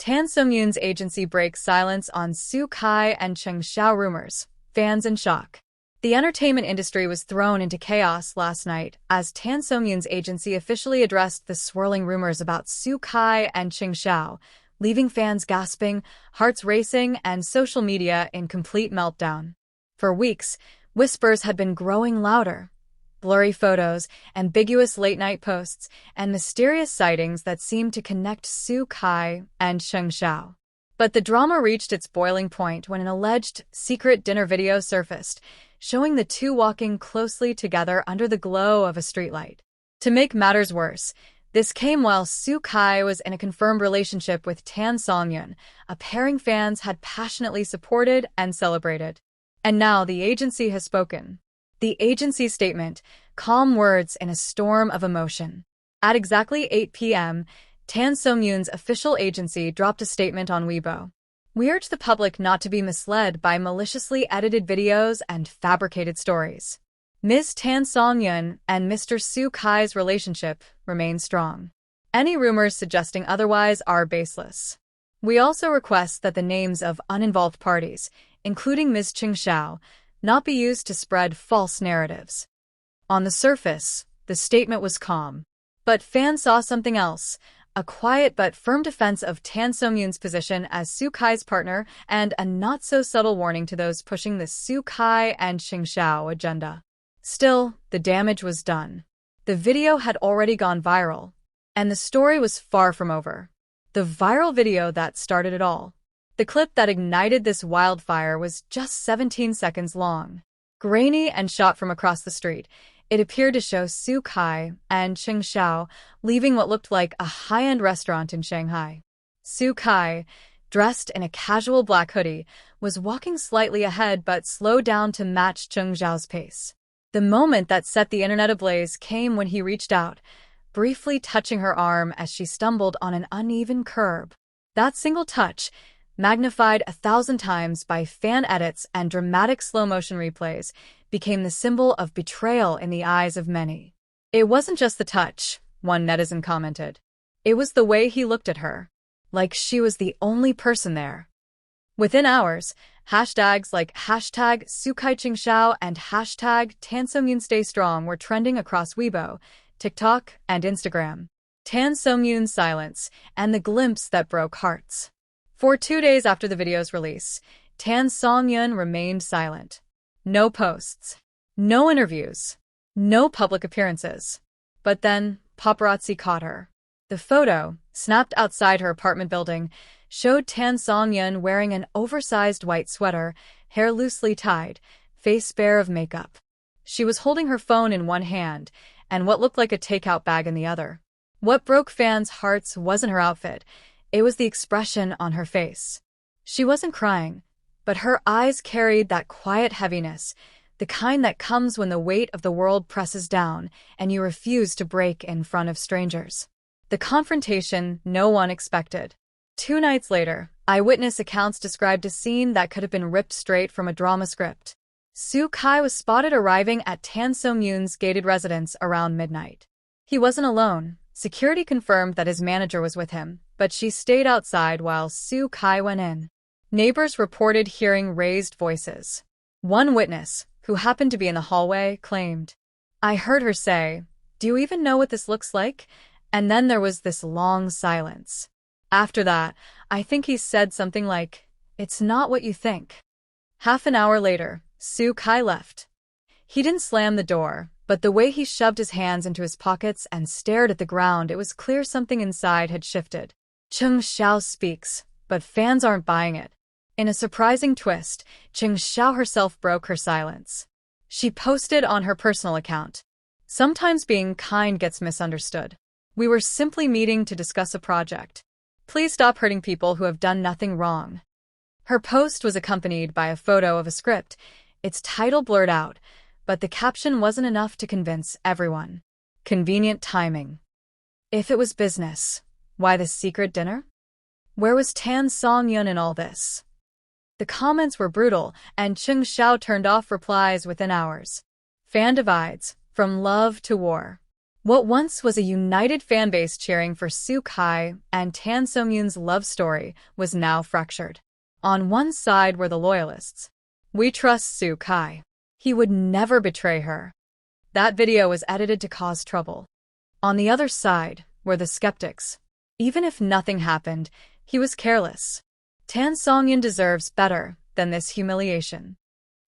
Songyun's agency breaks silence on Su Kai and Cheng Xiao rumors. Fans in shock. The entertainment industry was thrown into chaos last night as Songyun's agency officially addressed the swirling rumors about Su Kai and Cheng Xiao, leaving fans gasping, hearts racing, and social media in complete meltdown. For weeks, whispers had been growing louder. Blurry photos, ambiguous late-night posts, and mysterious sightings that seemed to connect Su Kai and Cheng Xiao. But the drama reached its boiling point when an alleged secret dinner video surfaced, showing the two walking closely together under the glow of a streetlight. To make matters worse, this came while Su Kai was in a confirmed relationship with Songyun, a pairing fans had passionately supported and celebrated. And now the agency has spoken. The agency's statement, calm words in a storm of emotion. At exactly 8 p.m., Songyun's official agency dropped a statement on Weibo. We urge the public not to be misled by maliciously edited videos and fabricated stories. Ms. Songyun and Mr. Su Kai's relationship remains strong. Any rumors suggesting otherwise are baseless. We also request that the names of uninvolved parties, including Ms. Cheng Xiao, not be used to spread false narratives. On the surface, the statement was calm. But fans saw something else, a quiet but firm defense of Songyun's position as Su Kai's partner and a not-so-subtle warning to those pushing the Su Kai and Cheng Xiao agenda. Still, the damage was done. The video had already gone viral, and the story was far from over. The viral video that started it all. The clip that ignited this wildfire was just 17 seconds long. Grainy and shot from across the street, it appeared to show Su Kai and Cheng Xiao leaving what looked like a high-end restaurant in Shanghai. Su Kai, dressed in a casual black hoodie, was walking slightly ahead but slowed down to match Cheng Xiao's pace. The moment that set the internet ablaze came when he reached out, briefly touching her arm as she stumbled on an uneven curb. That single touch, magnified 1,000 times by fan edits and dramatic slow-motion replays, became the symbol of betrayal in the eyes of many. It wasn't just the touch, one netizen commented. It was the way he looked at her, like she was the only person there. Within hours, hashtags like hashtag #SuKaiChengXiao and hashtag #TanSongyunStayStrong were trending across Weibo, TikTok, and Instagram. Songyun's silence, and the glimpse that broke hearts. For 2 days after the video's release, Songyun remained silent. No posts, no interviews, no public appearances. But then, paparazzi caught her. The photo, snapped outside her apartment building, showed Songyun wearing an oversized white sweater, hair loosely tied, face bare of makeup. She was holding her phone in one hand and what looked like a takeout bag in the other. What broke fans' hearts wasn't her outfit, it was the expression on her face. She wasn't crying, but her eyes carried that quiet heaviness, the kind that comes when the weight of the world presses down and you refuse to break in front of strangers. The confrontation no one expected. 2 nights later, eyewitness accounts described a scene that could have been ripped straight from a drama script. Su Kai was spotted arriving at Songyun's gated residence around midnight. He wasn't alone. Security confirmed that his manager was with him, but she stayed outside while Su Kai went in. Neighbors reported hearing raised voices. One witness, who happened to be in the hallway, claimed, "I heard her say, 'Do you even know what this looks like?' And then there was this long silence. After that, I think he said something like, 'It's not what you think.'" Half an hour later, Su Kai left. He didn't slam the door, but the way he shoved his hands into his pockets and stared at the ground, it was clear something inside had shifted. Cheng Xiao speaks, but fans aren't buying it. In a surprising twist, Cheng Xiao herself broke her silence. She posted on her personal account, "Sometimes being kind gets misunderstood. We were simply meeting to discuss a project. Please stop hurting people who have done nothing wrong." Her post was accompanied by a photo of a script, its title blurred out, but the caption wasn't enough to convince everyone. Convenient timing. If it was business, why the secret dinner? Where was Songyun in all this? The comments were brutal, and Cheng Xiao turned off replies within hours. Fan divides, from love to war. What once was a united fanbase cheering for Soo Kai and Tan Songyun's love story was now fractured. On one side were the loyalists. We trust Soo Kai. He would never betray her. That video was edited to cause trouble. On the other side were the skeptics. Even if nothing happened, he was careless. Tan Songyun deserves better than this humiliation.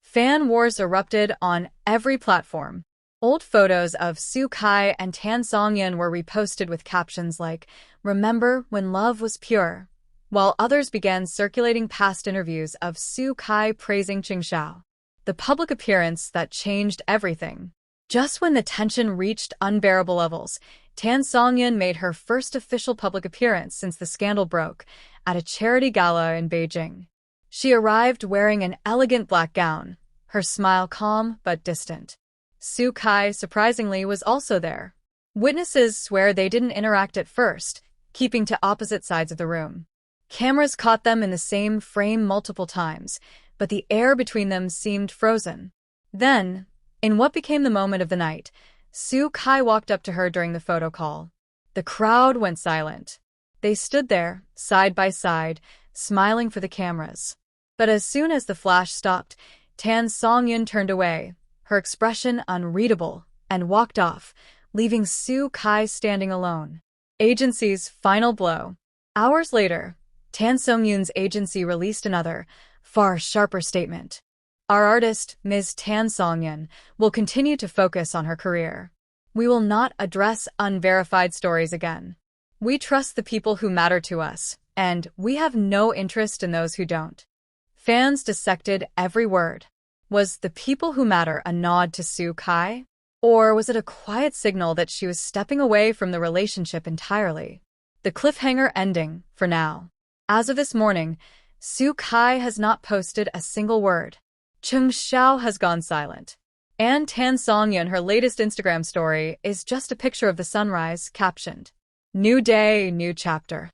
Fan wars erupted on every platform. Old photos of Soo Kai and Tan Songyun were reposted with captions like, "Remember when love was pure," while others began circulating past interviews of Soo Kai praising Cheng Xiao. The public appearance that changed everything. Just when the tension reached unbearable levels, Tan Songyun made her first official public appearance since the scandal broke at a charity gala in Beijing. She arrived wearing an elegant black gown, her smile calm but distant. Soo Kai, surprisingly, was also there. Witnesses swear they didn't interact at first, keeping to opposite sides of the room. Cameras caught them in the same frame multiple times, but the air between them seemed frozen. Then, in what became the moment of the night, Soo Kai walked up to her during the photo call. The crowd went silent. They stood there, side by side, smiling for the cameras. But as soon as the flash stopped, Tan Songyun turned away, her expression unreadable, and walked off, leaving Soo Kai standing alone. Agency's final blow. Hours later, Tan Songyun's agency released another, far sharper statement. Our artist, Ms. Tan Songyun, will continue to focus on her career. We will not address unverified stories again. We trust the people who matter to us, and we have no interest in those who don't. Fans dissected every word. Was the people who matter a nod to Soo Kai? Or was it a quiet signal that she was stepping away from the relationship entirely? The cliffhanger ending, for now. As of this morning, Soo Kai has not posted a single word. Cheng Xiao has gone silent. And Tan Songyun, her latest Instagram story, is just a picture of the sunrise, captioned, "New day, new chapter."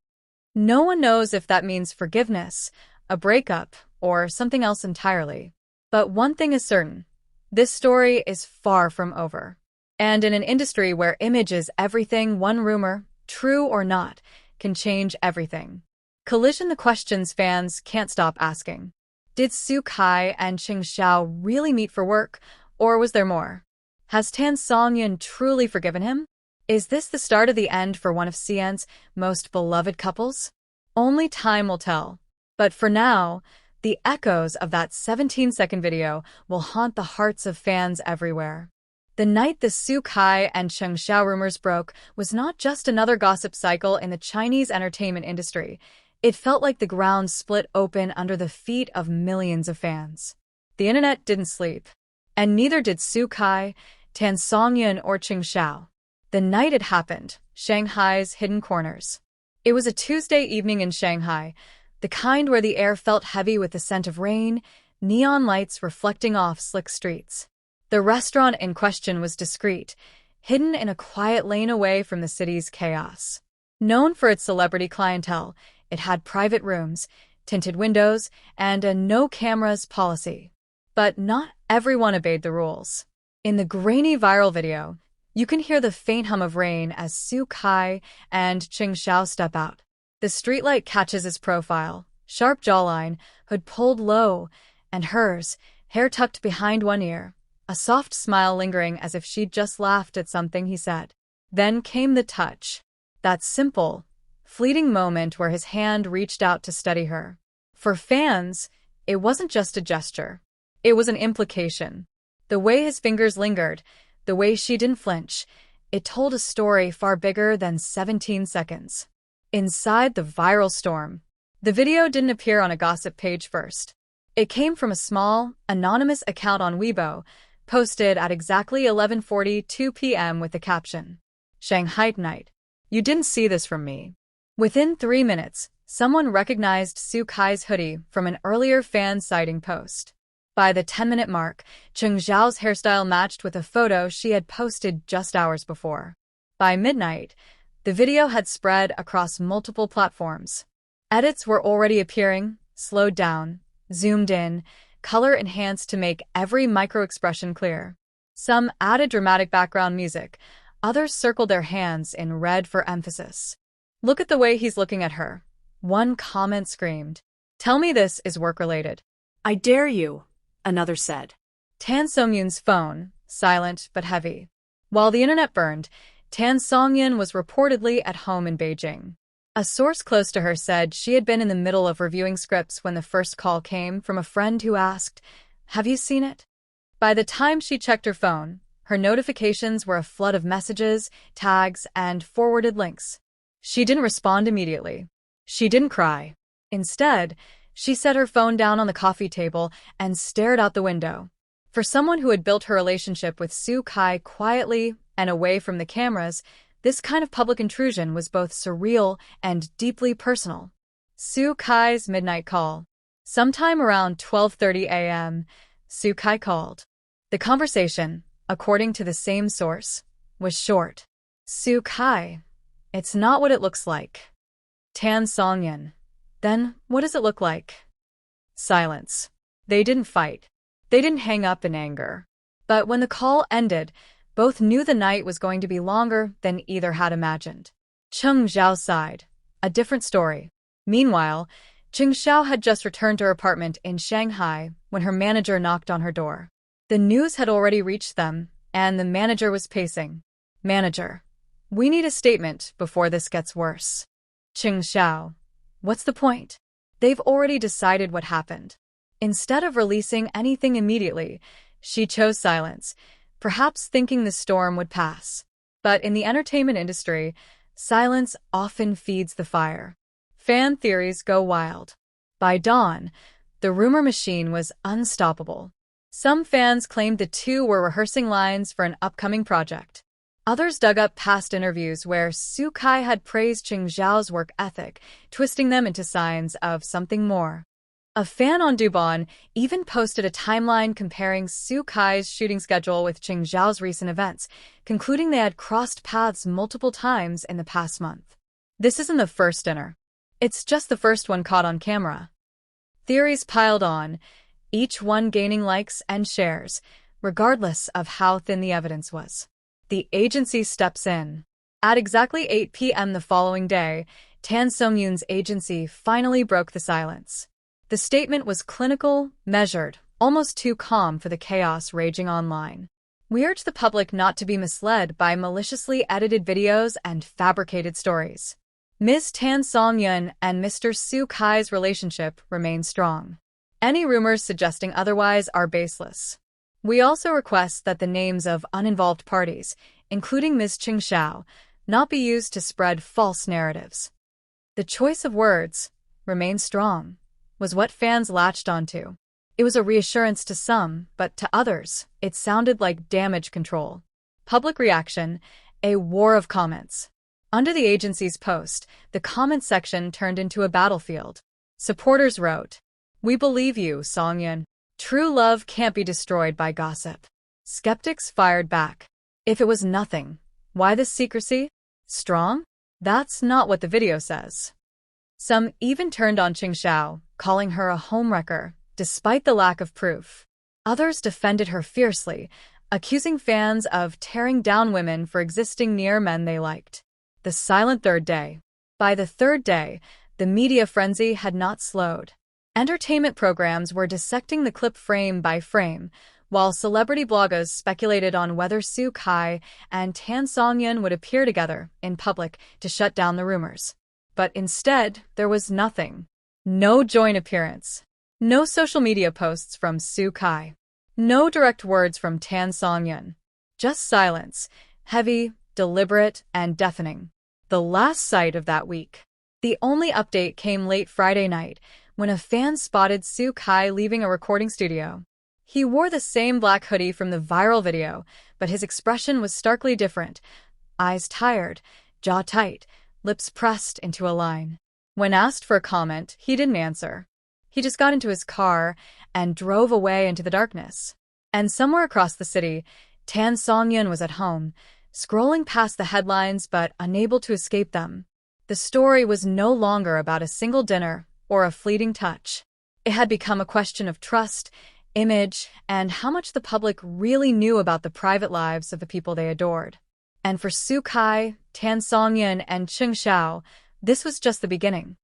No one knows if that means forgiveness, a breakup, or something else entirely. But one thing is certain. This story is far from over. And in an industry where image is everything, one rumor, true or not, can change everything. Collision the questions fans can't stop asking. Did Soo Kai and Cheng Xiao really meet for work, or was there more? Has Tan Songyun truly forgiven him? Is this the start of the end for one of CN's most beloved couples? Only time will tell. But for now, the echoes of that 17-second video will haunt the hearts of fans everywhere. The night the Soo Kai and Cheng Xiao rumors broke was not just another gossip cycle in the Chinese entertainment industry. It felt like the ground split open under the feet of millions of fans. The internet didn't sleep. And neither did Soo Kai, Tan Songyun, or Cheng Xiao. The night it happened, Shanghai's hidden corners. It was a Tuesday evening in Shanghai, the kind where the air felt heavy with the scent of rain, neon lights reflecting off slick streets. The restaurant in question was discreet, hidden in a quiet lane away from the city's chaos. Known for its celebrity clientele, it had private rooms, tinted windows, and a no-cameras policy. But not everyone obeyed the rules. In the grainy viral video, you can hear the faint hum of rain as Soo Kai and Cheng Xiao step out. The streetlight catches his profile, sharp jawline, hood pulled low, and hers, hair tucked behind one ear, a soft smile lingering as if she'd just laughed at something he said. Then came the touch. That simple, fleeting moment where his hand reached out to steady her. For fans, it wasn't just a gesture. It was an implication. The way his fingers lingered, the way she didn't flinch, it told a story far bigger than 17 seconds. Inside the viral storm. The video didn't appear on a gossip page first. It came from a small, anonymous account on Weibo, posted at exactly 11:42 p.m. with the caption, "Shanghai night. You didn't see this from me." Within 3 minutes, someone recognized Soo Kai's hoodie from an earlier fan sighting post. By the 10-minute mark, Cheng Xiao's hairstyle matched with a photo she had posted just hours before. By midnight, the video had spread across multiple platforms. Edits were already appearing, slowed down, zoomed in, color enhanced to make every micro-expression clear. Some added dramatic background music, Others circled their hands in red for emphasis. "Look at the way he's looking at her," one comment screamed. "Tell me this is work-related." "I dare you," another said. Tan Songyun's phone, silent but heavy. While the internet burned, Tan Songyun was reportedly at home in Beijing. A source close to her said she had been in the middle of reviewing scripts when the first call came from a friend who asked, "Have you seen it?" By the time she checked her phone, her notifications were a flood of messages, tags, and forwarded links. She didn't respond immediately. She didn't cry. Instead, she set her phone down on the coffee table and stared out the window. For someone who had built her relationship with Su Kai quietly and away from the cameras, this kind of public intrusion was both surreal and deeply personal. Su Kai's midnight call. Sometime around 12:30 a.m., Su Kai called. The conversation, according to the same source, was short. "Su Kai, it's not what it looks like." Tan Songyun. "Then what does it look like?" Silence. They didn't fight. They didn't hang up in anger. But when the call ended, both knew the night was going to be longer than either had imagined. Cheng Xiao sighed. A different story. Meanwhile, Cheng Xiao had just returned to her apartment in Shanghai when her manager knocked on her door. The news had already reached them, and the manager was pacing. "Manager, we need a statement before this gets worse." Cheng Xiao. "What's the point? They've already decided what happened." Instead of releasing anything immediately, she chose silence, perhaps thinking the storm would pass. But in the entertainment industry, silence often feeds the fire. Fan theories go wild. By dawn, the rumor machine was unstoppable. Some fans claimed the two were rehearsing lines for an upcoming project. Others dug up past interviews where Su Kai had praised Cheng Xiao's work ethic, twisting them into signs of something more. A fan on Dubon even posted a timeline comparing Su Kai's shooting schedule with Cheng Xiao's recent events, concluding they had crossed paths multiple times in the past month. This isn't the first dinner. It's just the first one caught on camera. Theories piled on, each one gaining likes and shares, regardless of how thin the evidence was. The agency steps in. At exactly 8 p.m. the following day, Tan Songyun's agency finally broke the silence. The statement was clinical, measured, almost too calm for the chaos raging online. "We urge the public not to be misled by maliciously edited videos and fabricated stories. Ms. Tan Songyun and Mr. Su Kai's relationship remains strong. Any rumors suggesting otherwise are baseless. We also request that the names of uninvolved parties, including Ms. Cheng Xiao, not be used to spread false narratives." The choice of words, "remain strong," was what fans latched onto. It was a reassurance to some, but to others, it sounded like damage control. Public reaction, a war of comments. Under the agency's post, the comment section turned into a battlefield. Supporters wrote, "We believe you, Songyun. True love can't be destroyed by gossip." Skeptics fired back. "If it was nothing, why this secrecy? Strong? That's not what the video says." Some even turned on Cheng Xiao, calling her a homewrecker, despite the lack of proof. Others defended her fiercely, accusing fans of tearing down women for existing near men they liked. The silent third day. By the third day, the media frenzy had not slowed. Entertainment programs were dissecting the clip frame by frame, while celebrity bloggers speculated on whether Su Kai and Tan Songyun would appear together in public to shut down the rumors. But instead, there was nothing. No joint appearance. No social media posts from Su Kai. No direct words from Tan Songyun. Just silence, heavy, deliberate, and deafening. The last sight of that week. The only update came late Friday night, when a fan spotted Su Kai leaving a recording studio. He wore the same black hoodie from the viral video, but his expression was starkly different. Eyes tired, jaw tight, lips pressed into a line. When asked for a comment, he didn't answer. He just got into his car and drove away into the darkness. And somewhere across the city, Tan Songyun was at home, scrolling past the headlines but unable to escape them. The story was no longer about a single dinner or a fleeting touch. It had become a question of trust, image, and how much the public really knew about the private lives of the people they adored. And for Su Kai, Tan Songyun, and Cheng Xiao, this was just the beginning.